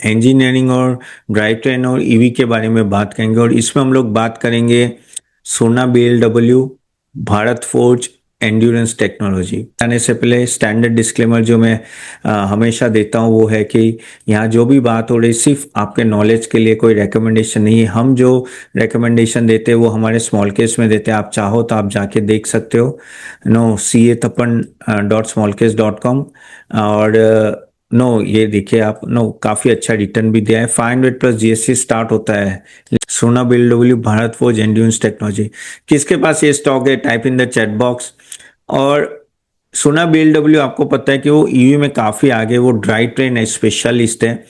Engineering और drive train और EV के बारे में बात करेंगे। और इसमें हम लोग बात करेंगे सोना BLW, Bharat forge, endurance technology. आने से पहले स्टैंडर्ड डिस्क्लेमर जो मैं हमेशा देता हूँ वो है कि यहाँ जो भी बात हो रही सिर्फ आपके नॉलेज के लिए, कोई रिकमेंडेशन नहीं है। हम जो रिकमेंडेशन देते हैं वो हमारे स्मॉल केस में देते हैं। आप चाहो तो आप जाके देख सकते हो CA Tapan.smallcase.com। और ये देखिए आप काफी अच्छा रिटर्न भी दिया है। 500 प्लस जीएसटी स्टार्ट होता है। सोना BLW, Bharat forge, endurance technology. किसके पास ये स्टॉक है type in the chat box. और सोना बीएलडब्ल्यू आपको पता है कि वो ईवी में काफी आगे, वो ड्राइव ट्रेन स्पेशलिस्ट है।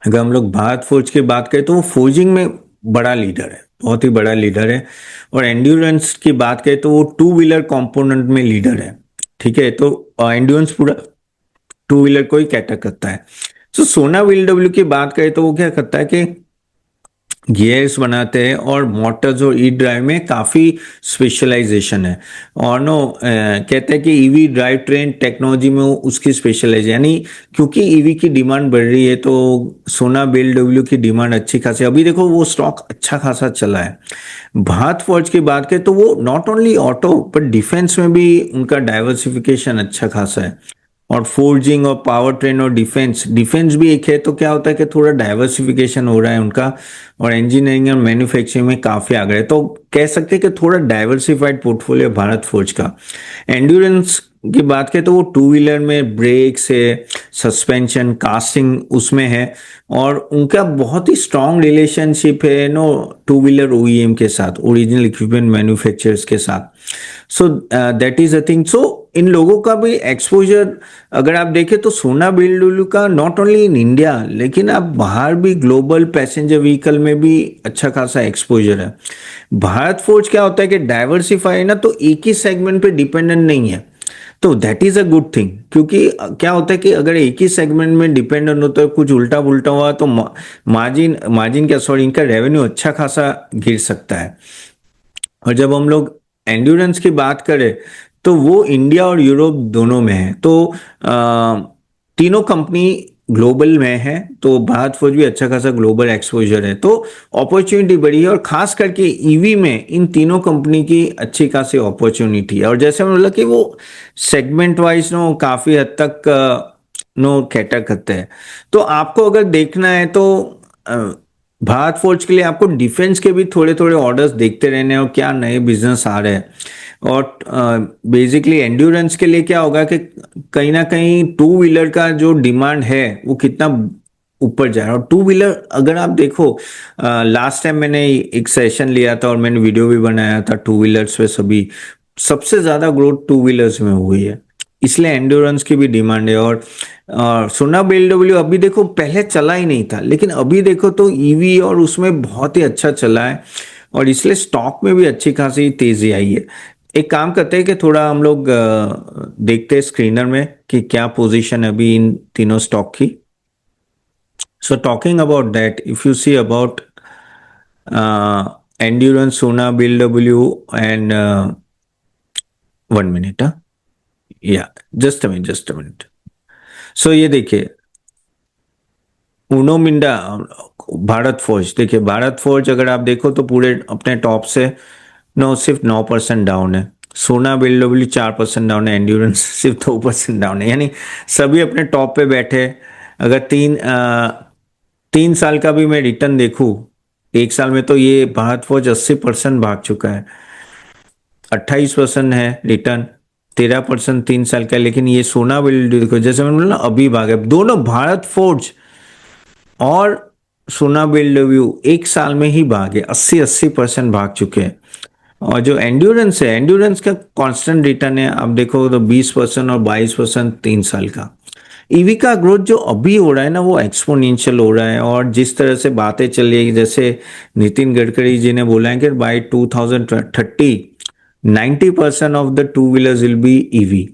अगर हम लोग भारत फोर्ज की बात करें तो वो फोर्जिंग में बड़ा लीडर है, बहुत ही बड़ा लीडर है। और एंड्योरेंस की बात करें तो वो टू व्हीलर कंपोनेंट में लीडर है। ठीक है, तो एंड्योरेंस पूरा टू व्हीलर को ही कैटर करता है। तो सोना बीएलडब्ल्यू की बात करें तो वो क्या करता है कि गियर्स बनाते हैं और मोटर्स और ई ड्राइव में काफी स्पेशलाइजेशन है। और कहते हैं कि ईवी ड्राइव ट्रेन टेक्नोलॉजी में उसकी स्पेशलाइज, यानी क्योंकि ईवी की डिमांड बढ़ रही है तो सोना बीएलडब्ल्यू की डिमांड अच्छी खासी। अभी देखो वो स्टॉक अच्छा खासा चला है। भारत फोर्ज की बात करें तो वो नॉट ओनली ऑटो पर डिफेंस में भी उनका डाइवर्सिफिकेशन अच्छा खासा है। और फोर्जिंग और पावर ट्रेन और डिफेंस डिफेंस भी एक है, तो क्या होता है कि थोड़ा डाइवर्सिफिकेशन हो रहा है उनका। और इंजीनियरिंग और मैन्युफैक्चरिंग में काफी आगे है, तो कह सकते हैं कि थोड़ा डाइवर्सिफाइड पोर्टफोलियो भारत फोर्ज का। एंड्योरेंस की बात करें तो वो टू व्हीलर में ब्रेक्स है, सस्पेंशन, कास्टिंग उसमें है। और उनका बहुत ही स्ट्रांग रिलेशनशिप है टू व्हीलर ओईएम के साथ, ओरिजिनल इक्विपमेंट मैन्युफैक्चरर्स के साथ। So that is a thing. So इन लोगों का भी एक्सपोजर अगर आप देखें तो सोना बीएलडब्ल्यू का नॉट ओनली इन इंडिया लेकिन आप बाहर भी ग्लोबल पैसेंजर व्हीकल में भी अच्छा खासा एक्सपोजर है। भारत फोर्ज क्या होता है कि डाइवर्सिफाई है ना, तो एक ही सेगमेंट पे डिपेंडेंट नहीं है। तो that is a good thing, क्योंकि क्या होता है कि अगर एक ही सेगमेंट में डिपेंडेंट होता है, कुछ उल्टा पुल्टा हुआ तो मार्जिन क्या, सॉरी, इनका रेवेन्यू अच्छा खासा गिर सकता है। और जब हम लोग एंड्योरेंस की बात करें तो वो इंडिया और यूरोप दोनों में है। तो तीनों कंपनी ग्लोबल में है, तो भारत फोर्ज भी अच्छा खासा ग्लोबल एक्सपोजर है। तो अपॉर्चुनिटी बड़ी है, और खास करके ईवी में इन तीनों कंपनी की अच्छी खासी अपॉर्चुनिटी है। और जैसे मैंने बोला कि वो सेगमेंट वाइज काफी हद तक कैटर करते हैं। तो आपको अगर देखना है तो भारत फोर्ज के लिए आपको डिफेंस के भी थोड़े थोड़े ऑर्डर्स देखते रहने हैं और क्या नए बिजनेस आ रहे हैं। और बेसिकली एंड्योरेंस के लिए क्या होगा कि कहीं ना कहीं टू व्हीलर का जो डिमांड है वो कितना ऊपर जा रहा है। और टू व्हीलर अगर आप देखो, लास्ट टाइम मैंने एक सेशन लिया था और मैंने वीडियो भी बनाया था टू व्हीलर्स पे, सभी सबसे ज्यादा ग्रोथ टू व्हीलर्स में हुई है, इसलिए एंड्योरेंस की भी डिमांड है। और सोना बीएलडब्ल्यू अभी देखो पहले चला ही नहीं था, लेकिन अभी देखो तो ईवी और उसमें बहुत ही अच्छा चला है, और इसलिए स्टॉक में भी अच्छी खासी तेजी आई है। एक काम करते हैं कि थोड़ा हम लोग देखते हैं स्क्रीनर में कि क्या पोजीशन है अभी इन तीनों स्टॉक की। So talking about that, if you see about endurance, सोना बीएलडब्ल्यू एंड 1 मिनट, या जस्ट अ मिनट। सो ये देखिए उनो मिंडा, भारत फोर्ज, देखिए भारत फोर्ज अगर आप देखो तो पूरे अपने टॉप से सिर्फ 9% डाउन है। सोना बीएलडब्ल्यू 4% डाउन है, एंड्योरेंस सिर्फ 2% डाउन है। यानी सभी अपने टॉप पे बैठे। अगर 3 साल का भी मैं रिटर्न देखूं, एक साल में तो ये भारत फौज 80% भाग चुका है। 28% है रिटर्न, 13% 3 साल का। लेकिन ये सोना बीएलडब्ल्यू देखो, जैसे मैंने बोला ना, अभी भागे दोनों, भारत फोर्ज और सोना बीएलडब्ल्यू एक साल में ही भागे, 80% भाग चुके हैं। और जो एंड्योरेंस है, एंड्योरेंस का कांस्टेंट रिटर्न है, आप देखो तो 20% और 22% 3 साल का। ईवी का ग्रोथ जो अभी हो रहा है ना, वो एक्सपोनेंशियल हो रहा है। और जिस तरह से बातें चल रही है, जैसे नितिन गडकरी जी ने बोला है कि by 2030 90% of the two wheelers will be EV.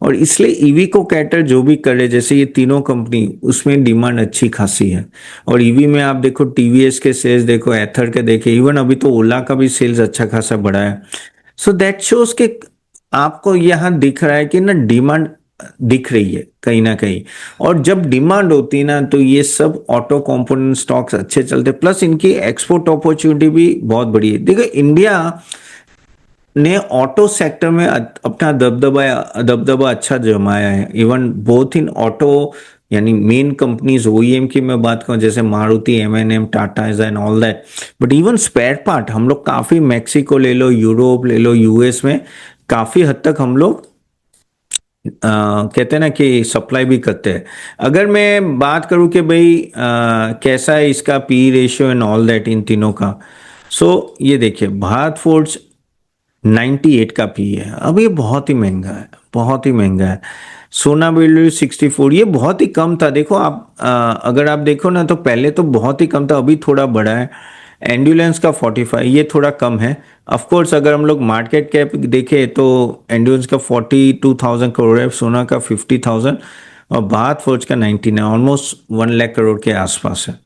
और इसलिए ईवी को कैटर जो भी करे, जैसे ये तीनों कंपनी, उसमें डिमांड अच्छी खासी है। और ईवी में आप देखो टीवीएस के सेल्स देखो, एथर के देखे, इवन अभी तो ओला का भी सेल्स अच्छा खासा बढ़ा है। सो दैट शोज के आपको यहाँ दिख रहा है कि ना डिमांड दिख रही है कहीं ना कहीं। और जब डिमांड होती है ना तो ये सब ऑटो कंपोनेंट स्टॉक्स अच्छे चलते, प्लस इनकी एक्सपोर्ट अपॉर्चुनिटी भी बहुत बड़ी है। देखो इंडिया ने ऑटो सेक्टर में अपना दबदबा दबदबा अच्छा जमाया है, इवन बोथ इन ऑटो, यानी मेन कंपनीज ओईएम की मैं बात करूं जैसे Maruti, MNM, Tata and all that, but even spare part हम लोग काफी, मैक्सिको ले लो, यूरोप ले लो, यूएस में काफी हद तक हम लोग कहते हैं ना कि सप्लाई भी करते हैं। अगर मैं बात करूं कि भाई कैसा है इसका P ratio and all that in तीनों का, सो ये देखिए भारत फोर्ज 98 का पी है, अब ये बहुत ही महंगा है, बहुत ही महंगा है। सोना बिल्डर 64, ये बहुत ही कम था। देखो आप अगर आप देखो ना तो पहले तो बहुत ही कम था, अभी थोड़ा बढ़ा है। एंड्योरेंस का 45, ये थोड़ा कम है। ऑफ कोर्स अगर हम लोग मार्केट कैप देखें तो एंड्योरेंस का 42,000 करोड़ है, सोना का 50,000 और भारत फोर्ज का 19 है, ऑलमोस्ट 1 लाख करोड़ के आसपास है।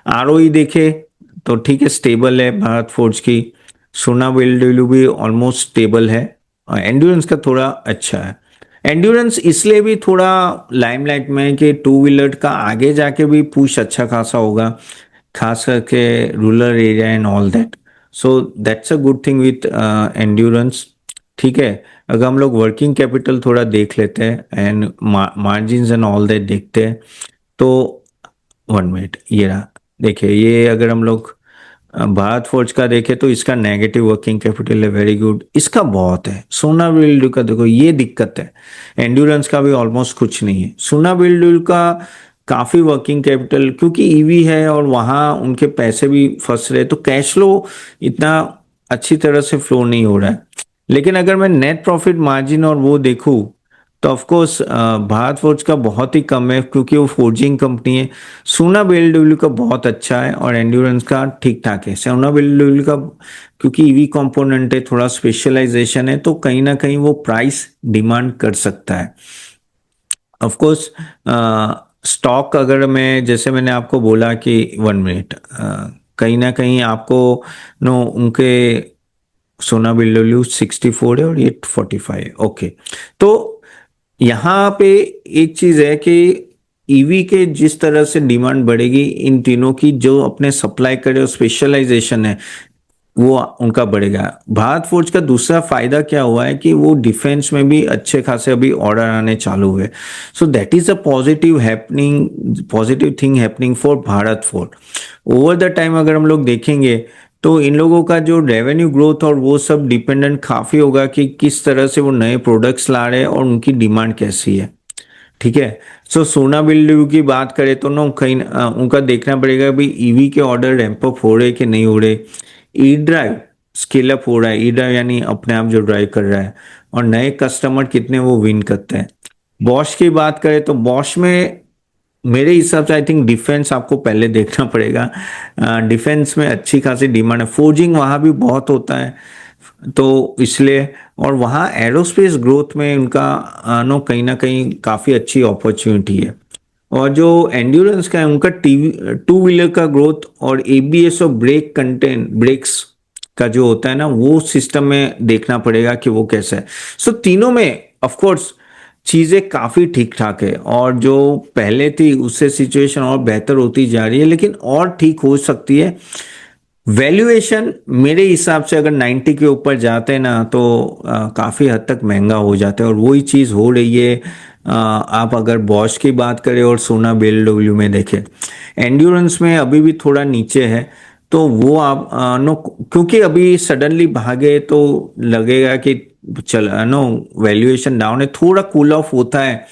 आरओई देखे तो ठीक है, स्टेबल है भारत फोर्ज की। सोना बिल्डलू भी ऑलमोस्ट स्टेबल है। एंड्योरेंस का थोड़ा अच्छा है। एंड्योरेंस इसलिए भी थोड़ा लाइमलाइट में है कि टू व्हीलर का आगे जाके भी पुश अच्छा खासा होगा, खास करके rural area and all that. So that's a good thing with endurance. ठीक है, अगर हम लोग वर्किंग कैपिटल थोड़ा देख लेते हैं and margin and all that देखते हैं तो 1 मिनट, ये रहा। देखिए ये अगर हम लोग भारत फोर्ज का देखें तो इसका नेगेटिव वर्किंग कैपिटल है, वेरी गुड, इसका बहुत है। सोना बिल्डल का देखो ये दिक्कत है, एंड्योरेंस का भी ऑलमोस्ट कुछ नहीं है। सोना बिल्डल का काफी वर्किंग कैपिटल, क्योंकि ईवी है और वहां उनके पैसे भी फंस रहे, तो कैश फ्लो इतना अच्छी तरह से फ्लो नहीं हो रहा है। लेकिन अगर मैं नेट प्रॉफिट मार्जिन और वो देखूं तो ऑफ कोर्स भारत फोर्ज का बहुत ही कम है, क्योंकि वो फोर्जिंग कंपनी है। सोना बीएलडब्ल्यू का बहुत अच्छा है और एंड्योरेंस का ठीक ठाक है। सोना बीएलडब्ल्यू का क्योंकि ईवी कंपोनेंट है, थोड़ा स्पेशलाइजेशन है, तो कहीं ना कहीं वो प्राइस डिमांड कर सकता है। ऑफ कोर्स स्टॉक अगर मैं, जैसे मैंने आपको बोला कि 1 मिनट, कहीं ना कहीं आपको नो उनके सोना बीएलडब्ल्यू 64 है और ये 45, ओके। तो यहाँ पे एक चीज है कि ईवी के जिस तरह से डिमांड बढ़ेगी, इन तीनों की जो अपने सप्लाई करे और स्पेशलाइजेशन है वो उनका बढ़ेगा। भारत फोर्ज का दूसरा फायदा क्या हुआ है कि वो डिफेंस में भी अच्छे खासे अभी ऑर्डर आने चालू हुए। सो that is a positive thing happening for Bharat forge. Over the time अगर हम लोग देखेंगे तो इन लोगों का जो रेवेन्यू ग्रोथ और वो सब डिपेंडेंट काफी होगा कि किस तरह से वो नए प्रोडक्ट्स ला रहे हैं और उनकी डिमांड कैसी है। ठीक है, सो सोना बिल्डू की बात करें तो ना कहीं उनका देखना पड़ेगा भाई ईवी के ऑर्डर रैंप अप हो रहे कि नहीं हो रहे। ई ड्राइव स्केल अप हो रहा है, ई ड्राइव यानी अपने आप जो ड्राइव कर रहा है, और नए कस्टमर कितने वो विन करते हैं। बॉश की बात करें तो बॉश में मेरे हिसाब से आई थिंक डिफेंस आपको पहले देखना पड़ेगा। डिफेंस में अच्छी खासी डिमांड है, फोर्जिंग वहां भी बहुत होता है तो इसलिए, और वहाँ एरोस्पेस ग्रोथ में उनका नो कहीं ना कहीं काफ़ी अच्छी अपॉर्चुनिटी है। और जो एंड्योरेंस का है उनका टीवी टू व्हीलर का ग्रोथ और एबीएस और ब्रेक्स का जो होता है ना वो सिस्टम में देखना पड़ेगा कि वो कैसा है। सो तीनों में ऑफ कोर्स चीज़ें काफ़ी ठीक ठाक है, और जो पहले थी उससे सिचुएशन और बेहतर होती जा रही है, लेकिन और ठीक हो सकती है। वैल्यूएशन मेरे हिसाब से अगर 90 के ऊपर जाते हैं ना तो काफ़ी हद तक महंगा हो जाता है, और वही चीज़ हो रही है। आप अगर बॉश की बात करें और सोना बीएलडब्ल्यू में देखें, एंड्योरेंस में अभी भी थोड़ा नीचे है, तो वो आप नो, क्योंकि अभी सडनली भागे तो लगेगा कि चल नो वैल्यूएशन डाउन है, थोड़ा कूल ऑफ होता है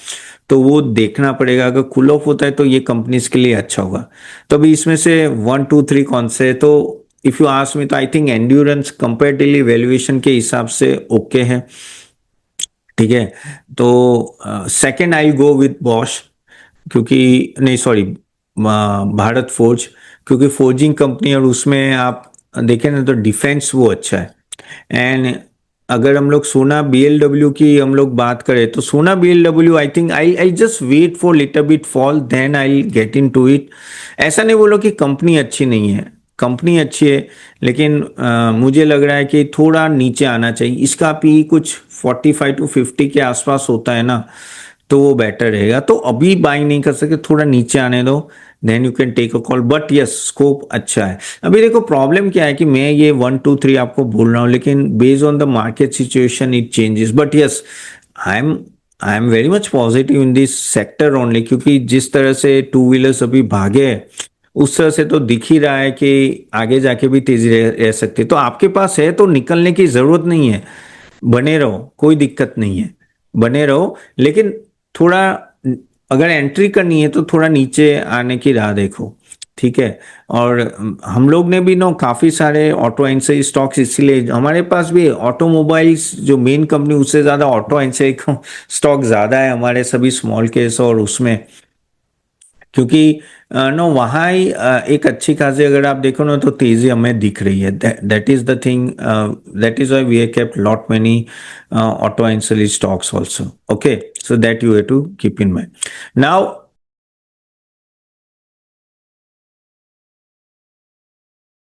तो वो देखना पड़ेगा। अगर कूल ऑफ होता है तो ये कंपनीज के लिए अच्छा होगा। तो अभी इसमें से 1 2 3 कौन से, तो इफ यू आस्क मी तो I think endurance comparatively valuation के हिसाब से ओके है। ठीक है, तो second I go with Bosch, क्योंकि नहीं सॉरी भारत फोर्ज, क्योंकि फोर्जिंग कंपनी और उसमें आप देखें ना तो डिफेंस वो अच्छा है। एंड अगर हम लोग सोना बीएलडब्ल्यू की हम लोग बात करें तो Sona BLW I think I just wait for little bit fall then I get in to it. ऐसा नहीं बोलो कि कंपनी अच्छी नहीं है, कंपनी अच्छी है, लेकिन मुझे लग रहा है कि थोड़ा नीचे आना चाहिए। इसका पी कुछ 45 to 50 के आसपास होता है ना, तो वो बेटर रहेगा। तो अभी बाइंग नहीं कर सकते, थोड़ा नीचे आने दो, then you can take a call, but yes scope अच्छा है। अभी देखो प्रॉब्लम क्या है कि मैं ये 1 2 3 आपको बोल रहा हूँ, लेकिन based on the market situation it changes, but yes I am I am very much positive in this sector only, क्योंकि जिस तरह से टू व्हीलर्स अभी भागे हैं, उस तरह से तो दिख ही रहा है कि आगे जाके भी तेजी रह सकती है। तो आपके पास है तो निकलने की जरूरत नहीं है, बने रहो, कोई दिक्कत नहीं है, बने रहो। लेकिन थोड़ा अगर एंट्री करनी है तो थोड़ा नीचे आने की राह देखो, ठीक है। और हम लोग ने भी नो काफी सारे ऑटो एनसे स्टॉक्स, इसीलिए हमारे पास भी ऑटोमोबाइल्स जो मेन कंपनी, उससे ज्यादा ऑटो एनसे स्टॉक ज्यादा है हमारे सभी स्मॉल केस और उसमें, क्योंकि नो वहाँ ही एक अच्छी खासी अगर आप देखो ना तो तेजी हमें दिख रही है। That is the thing, that is why we have kept lot many auto ancillary stocks also. Okay, so that you have to keep in mind now.